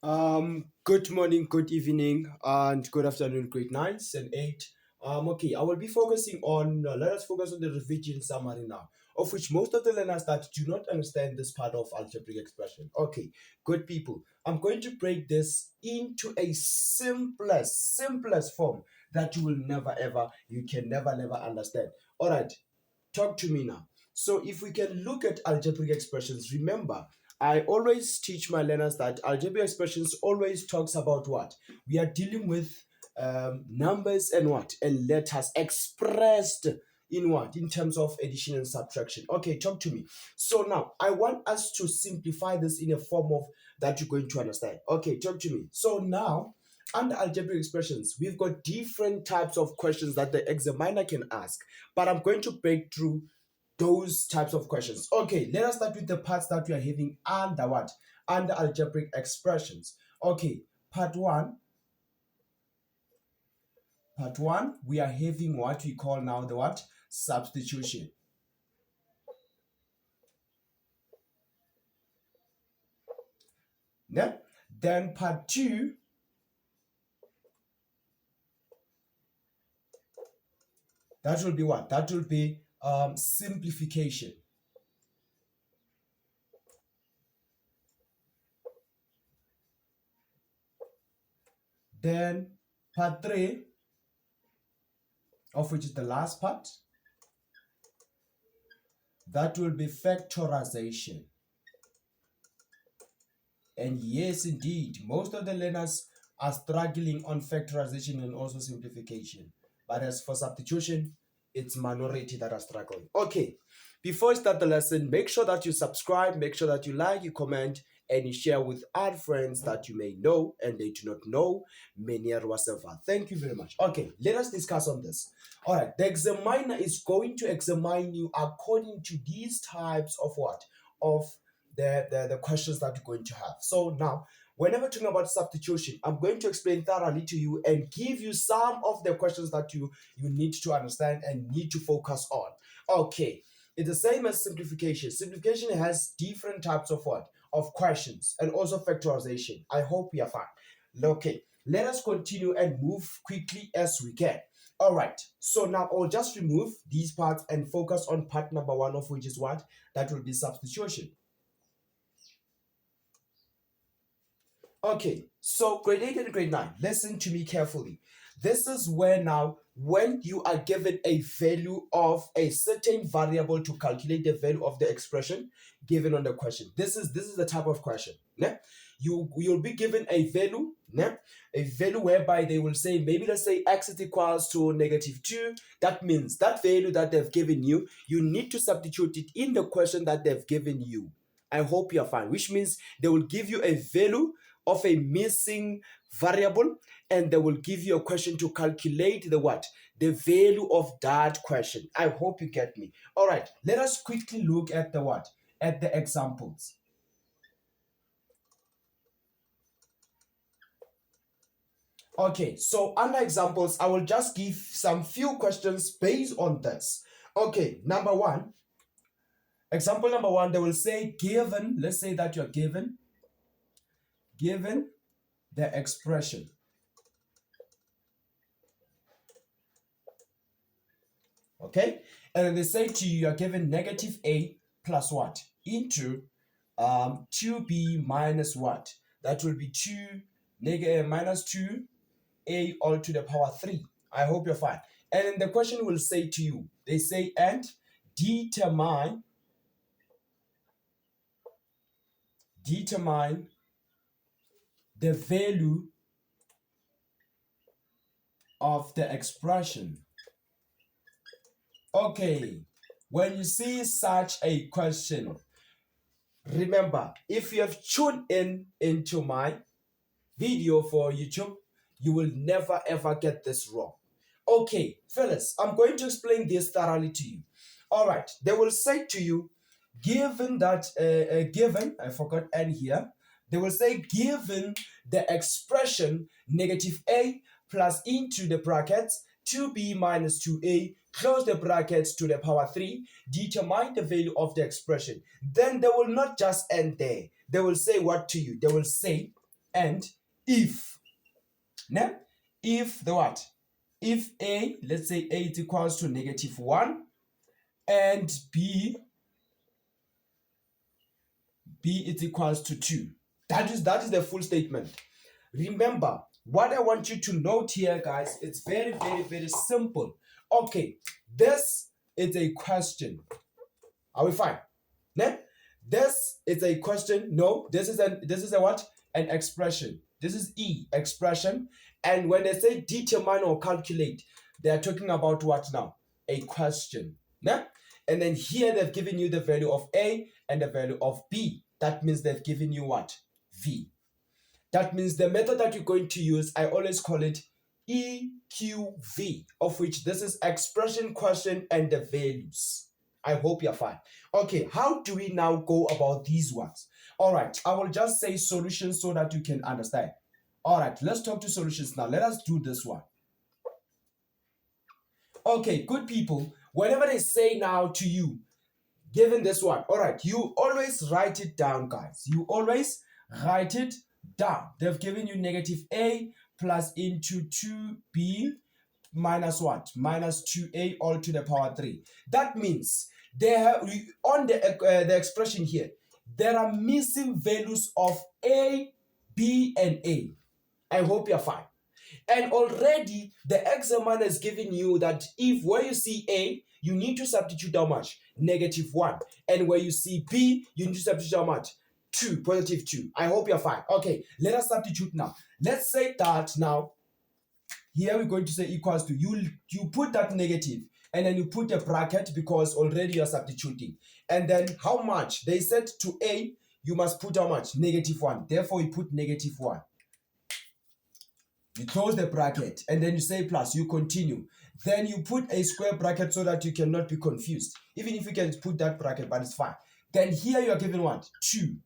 Good morning, good evening, and good afternoon, grade 9s and 8. Okay, I will be focusing on, let us focus on the revision summary now, of which most of the learners that do not understand this part of algebraic expression. Okay, good people, I'm going to break this into a simplest form that you will you can never understand. All right, talk to me now. So if we can look at algebraic expressions, remember, I always teach my learners that algebraic expressions always talks about what? We are dealing with numbers and what? And letters expressed in what? In terms of addition and subtraction. Okay, talk to me. So now, I want us to simplify this in a form of that you're going to understand. Okay, talk to me. So now, under algebraic expressions, we've got different types of questions that the examiner can ask, but I'm going to break through those types of questions. Okay, let us start with the parts that we are having under what? Under algebraic expressions. Okay, part one. Part one, we are having what we call now the what? Substitution. Yeah? Then part two, that will be what? That will be simplification. Then part three, of which is the last part, that will be factorization. And yes, indeed, most of the learners are struggling on factorization and also simplification. But as for substitution, it's minority that are struggling. Okay, before I start the lesson, make sure that you subscribe, make sure that you like, you comment, and you share with other friends that you may know and they do not know. Thank you very much. Okay, let us discuss on this. All right, the examiner is going to examine you according to these types of what? Of the questions that you're going to have. So now, whenever talking about substitution, I'm going to explain thoroughly to you and give you some of the questions that you need to understand and need to focus on. Okay, it's the same as simplification. Simplification has different types of what? Of questions and also factorization. I hope we are fine. Okay, let us continue and move quickly as we can. All right, so now I'll just remove these parts and focus on part number one, of which is what? That will be substitution. Okay, so grade 8 and grade 9, listen to me carefully. This is where now, when you are given a value of a certain variable to calculate the value of the expression given on the question. This is the type of question. Yeah? You'll be given a value, yeah? A value whereby they will say, maybe let's say x is equals to -2. That means that value that they've given you, you need to substitute it in the question that they've given you. I hope you're fine, which means they will give you a value of a missing variable and they will give you a question to calculate the what? The value of that question. I hope you get me. All right, let us quickly look at the what? At the examples. Okay, so under examples, I will just give some few questions based on this. Okay, number one. Example number one, they will say given, let's say that you're given the expression. Okay, and then they say to you, you are given -a plus what? Into 2b minus what? That will be minus 2a all to the power 3. I hope you're fine. And then the question will say to you, they say, and determine the value of the expression. Okay, when you see such a question, remember, if you have tuned into my video for YouTube, you will never ever get this wrong. Okay, fellas, I'm going to explain this thoroughly to you. All right, they will say to you, given that, I forgot n here, they will say given the expression -a plus into the brackets 2b minus 2a, close the brackets to the power 3, determine the value of the expression. Then they will not just end there. They will say what to you? They will say, and if, ne? If the what? If A, let's say A is equals to -1 and B is equals to 2. That is the full statement. Remember, what I want you to note here, guys, it's very, very, very simple. Okay, this is a question. Are we fine? Ne? This is a question. No, this is a what? An expression. This is E, expression. And when they say determine or calculate, they are talking about what now? A question. Ne? And then here they've given you the value of A and the value of B. That means they've given you what? V. That means the method that you're going to use, I always call it EQV, of which this is expression, question, and the values. I hope you're fine. Okay, how do we now go about these ones? All right, I will just say solutions so that you can understand. All right, let's talk to solutions now. Let us do this one. Okay, good people, whenever they say now to you, given this one, all right, you always write it down, guys. You always write it down. They've given you -A plus into 2B minus what? Minus 2A all to the power 3. That means they have, on the expression here, there are missing values of A, B, and A. I hope you're fine. And already the examiner is giving you that if where you see A, you need to substitute how much? -1. And where you see B, you need to substitute how much? 2, +2. I hope you're fine. Okay, let us substitute now. Let's say that now, here we're going to say equals to, you put that negative, and then you put a bracket because already you're substituting. And then how much? They said to A, you must put how much? -1. Therefore, you put -1. You close the bracket, and then you say plus, you continue. Then you put a square bracket so that you cannot be confused. Even if you can put that bracket, but it's fine. Then here you are given what? 2.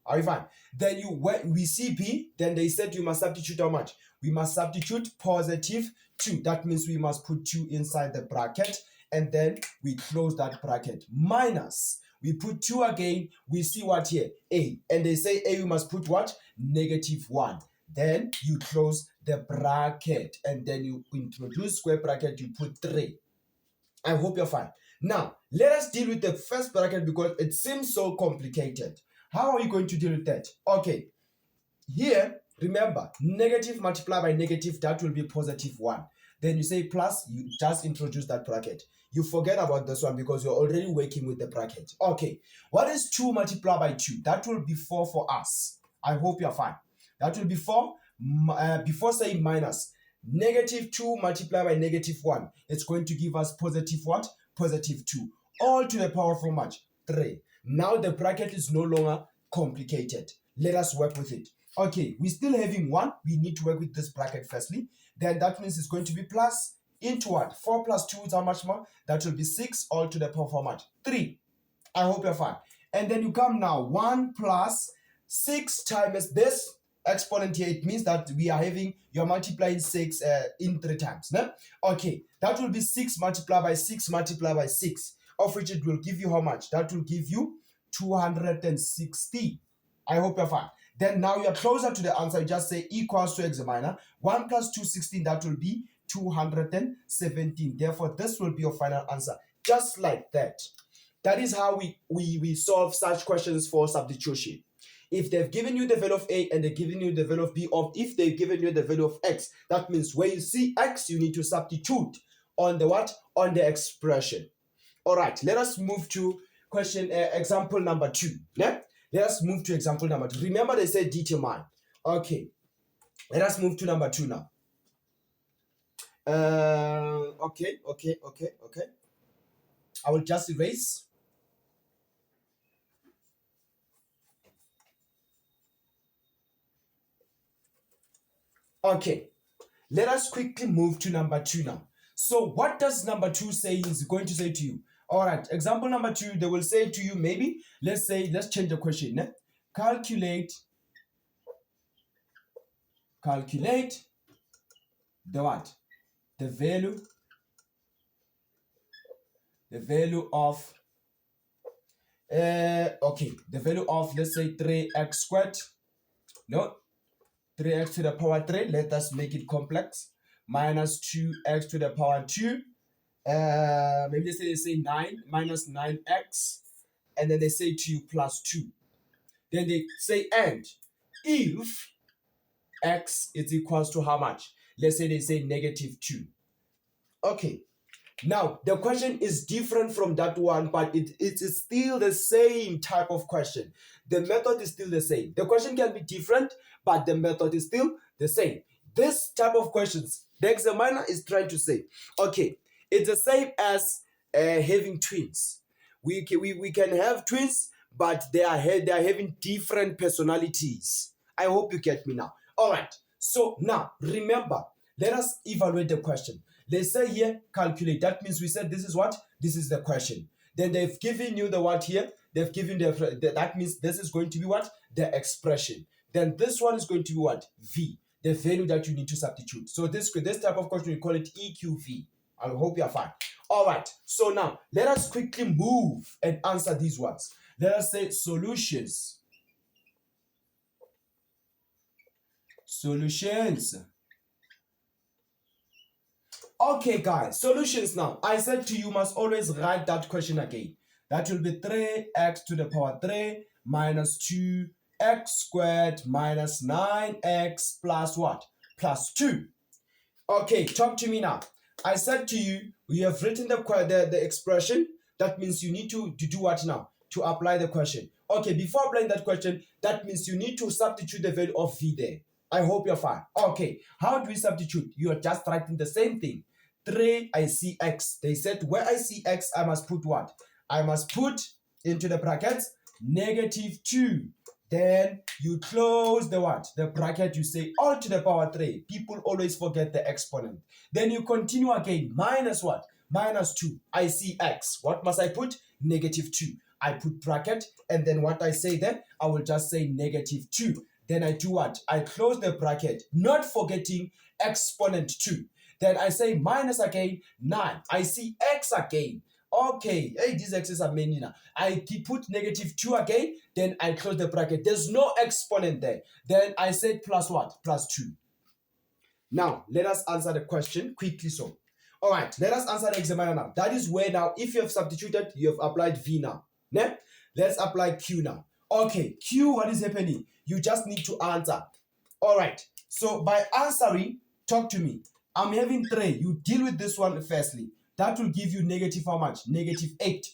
Are you fine? Then when we see B, then they said you must substitute how much? We must substitute +2. That means we must put 2 inside the bracket, and then we close that bracket. Minus, we put 2 again, we see what here? A. And they say A, we must put what? -1. Then you close the bracket, and then you introduce square bracket, you put 3. I hope you're fine. Now, let us deal with the first bracket because it seems so complicated. How are you going to deal with that? Okay, here, remember, negative multiplied by negative, that will be +1. Then you say plus, you just introduce that bracket. You forget about this one because you're already working with the bracket. Okay, what is 2 multiplied by 2? That will be 4 for us. I hope you're fine. That will be 4, before saying minus, -2 multiplied by -1. It's going to give us positive what? +2. All to the power of how much? 3. Now the bracket is no longer complicated. Let us work with it. Okay, we're still having 1. We need to work with this bracket firstly. Then that means it's going to be plus into what? 4 plus 2 is how much more? That will be 6 all to the power of how much? 3. I hope you're fine. And then you come now 1 plus 6 times this exponent here. It means that we are having, you're multiplying 6 in 3 times. No? Okay, that will be 6 multiplied by 6 multiplied by 6. Of which it will give you how much? That will give you 260. I hope you're fine. Then now you're closer to the answer. You just say equals to examiner. 1 plus 216, that will be 217. Therefore, this will be your final answer. Just like that. That is how we solve such questions for substitution. If they've given you the value of A and they've given you the value of B, or if they've given you the value of X, that means where you see X, you need to substitute on the what? On the expression. All right, let us move to example number 2. Yeah? Let us move to example number 2. Remember they said determine. Okay, let us move to number 2 now. Okay. I will just erase. Okay, let us quickly move to number 2 now. So what does number 2 say is going to say to you? All right, example number 2, they will say to you maybe, let's change the question. Eh? Calculate the what? The value of, the value of, let's say 3x squared. No, 3x to the power 3. Let us make it complex. Minus 2x to the power 2. Maybe they say 9 minus 9x. And then they say to you plus 2. Then they say and if x is equals to how much? Let's say they say negative 2. Okay. Now, the question is different from that one, but it is still the same type of question. The method is still the same. The question can be different, but the method is still the same. This type of questions, the examiner is trying to say, okay, it's the same as having twins. We can have twins, but they are having different personalities. I hope you get me now. All right. So now, remember, let us evaluate the question. They say here, calculate. That means we said this is what? This is the question. Then they've given you the what here? They've given that means this is going to be what? The expression. Then this one is going to be what? V, the value that you need to substitute. So this type of question, we call it EQV. I hope you are fine. All right. So now, let us quickly move and answer these ones. Let us say solutions. Solutions. Okay, guys, solutions now. I said to you, must always write that question again. That will be 3x to the power 3 minus 2x squared minus 9x plus what? Plus 2. Okay, talk to me now. I said to you, we have written the expression. That means you need to do what now? To apply the question. Okay, before applying that question, that means you need to substitute the value of v there. I hope you're fine. Okay, how do we substitute? You are just writing the same thing. 3, I see x. They said where I see x, I must put what? I must put into the brackets negative 2. Then you close the what? The bracket, you say all to the power 3. People always forget the exponent. Then you continue again. Minus what? Minus 2. I see x. What must I put? Negative 2. I put bracket, and then what I say then, I will just say negative 2. Then I do what? I close the bracket, not forgetting exponent 2. Then I say minus again, 9. I see x again. Okay, hey, these x's are many now. I put negative 2 again, then I close the bracket. There's no exponent there. Then I said plus what? Plus 2. Now, let us answer the question quickly so. All right, let us answer the examiner now. That is where now, if you have substituted, you have applied V now. Ne? Let's apply Q now. Okay, Q, what is happening? You just need to answer. All right, so by answering, talk to me. I'm having 3. You deal with this one firstly. That will give you negative how much? Negative 8.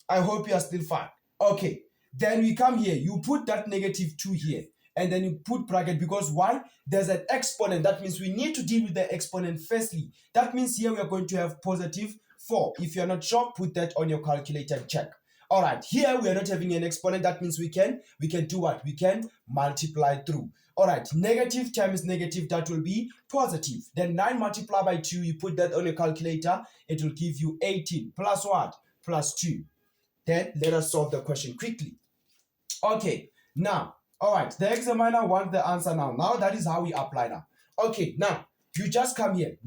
I hope you are still fine. Okay, then we come here. You put that negative 2 here. And then you put bracket because why? There's an exponent. That means we need to deal with the exponent firstly. That means here we are going to have positive 4. If you're not sure, put that on your calculator and check. All right, here we are not having an exponent. That means we can do what? We can multiply through. All right, negative times negative, that will be positive. Then 9 multiplied by 2, you put that on your calculator. It will give you 18 plus what? Plus 2. Then let us solve the question quickly. Okay, now, all right, the examiner wants the answer now. Now that is how we apply now. Okay, now you just come here.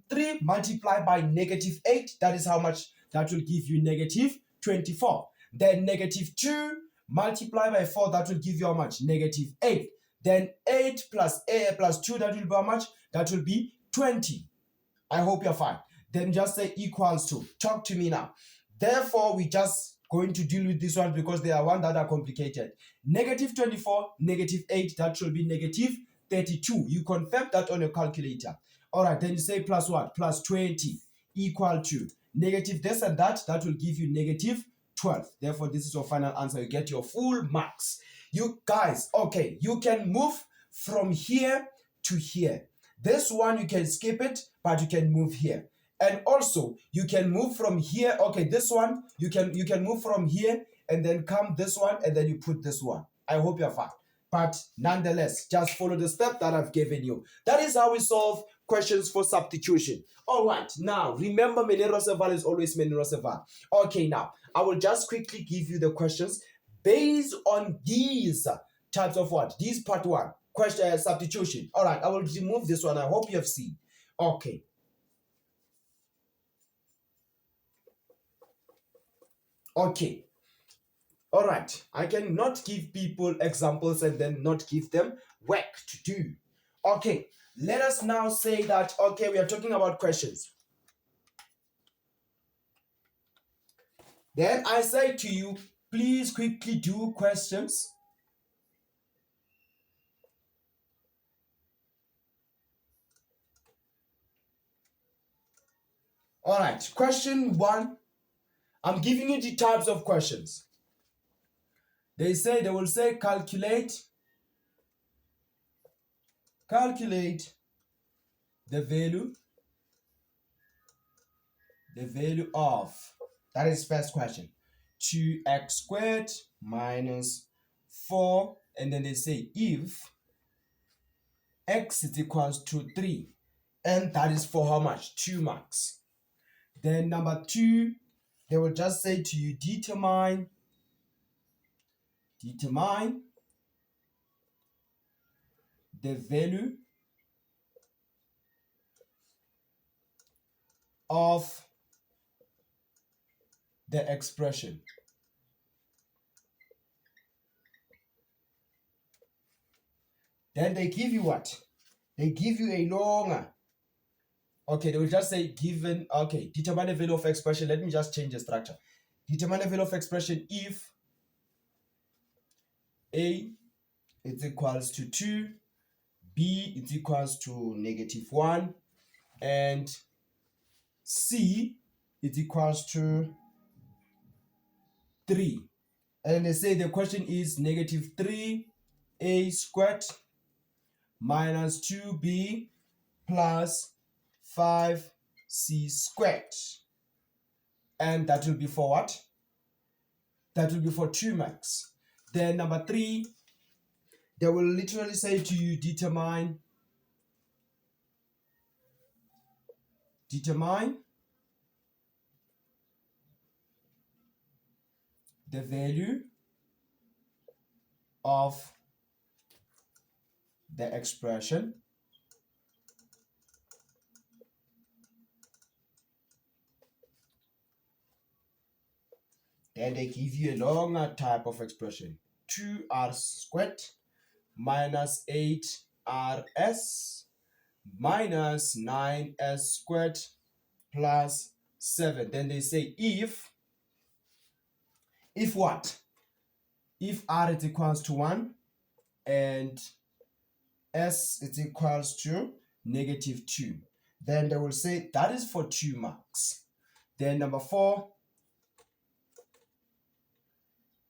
3 multiplied by negative 8, that is how much? That will give you negative 24. Then negative 2 multiplied by 4, that will give you how much? Negative 8. Then 8 plus 2, that will be how much? That will be 20. I hope you're fine. Then just say equals to. Talk to me now. Therefore, we just going to deal with this one because they are one that are complicated. Negative 24, negative 8, that should be negative 32. You confirm that on your calculator. All right, then you say plus what? Plus 20 equal to negative this and that will give you negative 12. Therefore, this is your final answer. You get your full marks. You guys, okay, you can move from here to here. This one, you can skip it, but you can move here. And also, you can move from here. Okay, this one, you can move from here and then come this one and then you put this one. I hope you're fine. But nonetheless, just follow the step that I've given you. That is how we solve questions for substitution. All right, now remember Menero-Seval is always Menero-Seval. Okay, now I will just quickly give you the questions based on these types of what? These part 1, question substitution. All right, I will remove this one. I hope you have seen. Okay. Okay. All right. I cannot give people examples and then not give them work to do. Okay, let us now say that, okay, we are talking about questions. Then I say to you, please quickly do questions. All right, question 1. I'm giving you the types of questions. They will say calculate the value of, that is first question, 2x squared minus 4, and then they say if x is equals to 3, and that is for how much? 2 marks. Then number 2, they will just say to you, determine the value of the expression. Then they give you what? They give you a longer. Okay, they will just say given, okay, determine the value of expression. Let me just change the structure. Determine the value of expression if A is equals to 2, B is equals to -1, and C is equals to 3. And they say the question is -3a squared minus 2b plus 5c squared. And that will be for what? That will be for 2 marks. Then number 3, they will literally say to you, determine the value of the expression then they give you a longer type of expression, 2r squared minus 8rs minus 9s squared plus 7. Then they say if what? If r is equals to 1 and s is equals to -2, then they will say that is for 2 marks. Then number 4,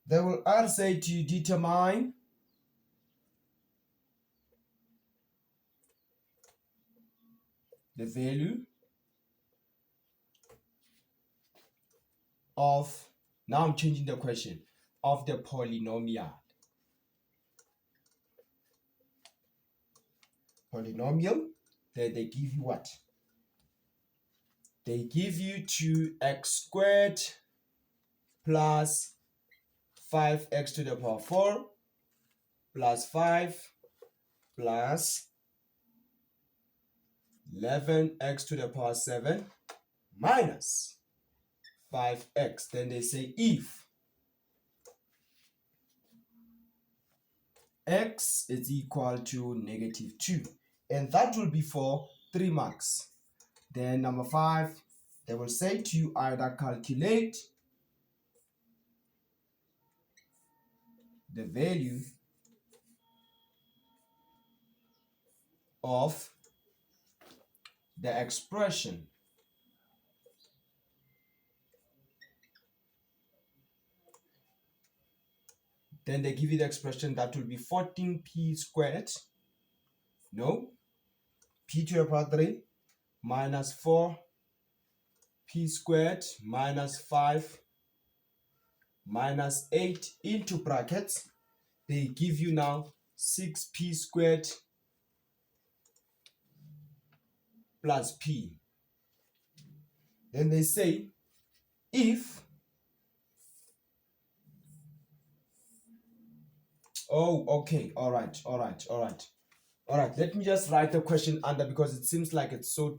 they will say to determine the value of, now I'm changing the question, of the polynomial. Then they give you what? They give you 2x squared plus 5x to the power 4 plus 5 plus 11x to the power 7 minus 5x. Then they say if x is equal to -2, and that will be for 3 marks. Then number 5, they will say to you either calculate the value of the expression then they give you the expression that will be 14p squared, no, p to the power 3 minus 4p squared minus 5 minus 8 into brackets. They give you now 6p squared plus p. Then they say if, oh, okay, all right, let me just write the question under, because it seems like it's too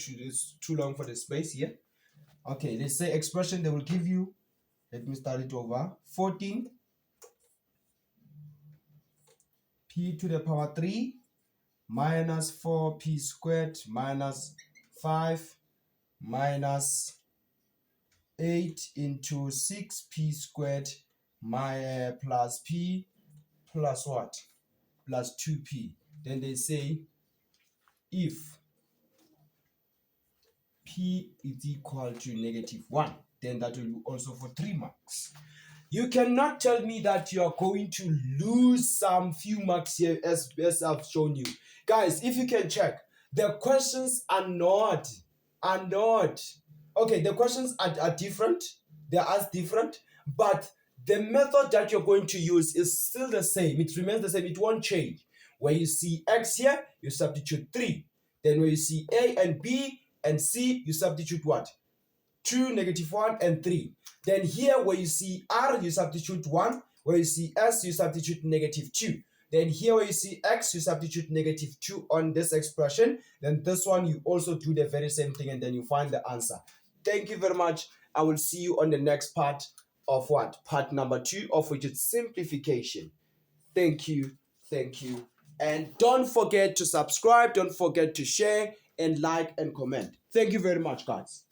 long for the space here. Okay, they say expression, they will give you, let me start it over, 14 p to the power 3 minus 4p squared minus 5 minus 8 into 6p squared plus p plus what? Plus 2p. Then they say if p is equal to -1, then that will be also for 3 marks. You cannot tell me that you are going to lose some few marks here as I've shown you. Guys, if you can check, the questions are not. Okay, the questions are different. They are as different, but the method that you're going to use is still the same. It remains the same. It won't change. Where you see x here, you substitute 3. Then where you see a and b and c, you substitute what? 2, -1, and 3. Then here where you see r, you substitute 1. Where you see s, you substitute -2. Then here where you see x, you substitute -2 on this expression. Then this one, you also do the very same thing, and then you find the answer. Thank you very much. I will see you on the next part of what? Part number 2, of which is simplification. Thank you. And don't forget to subscribe. Don't forget to share and like and comment. Thank you very much, guys.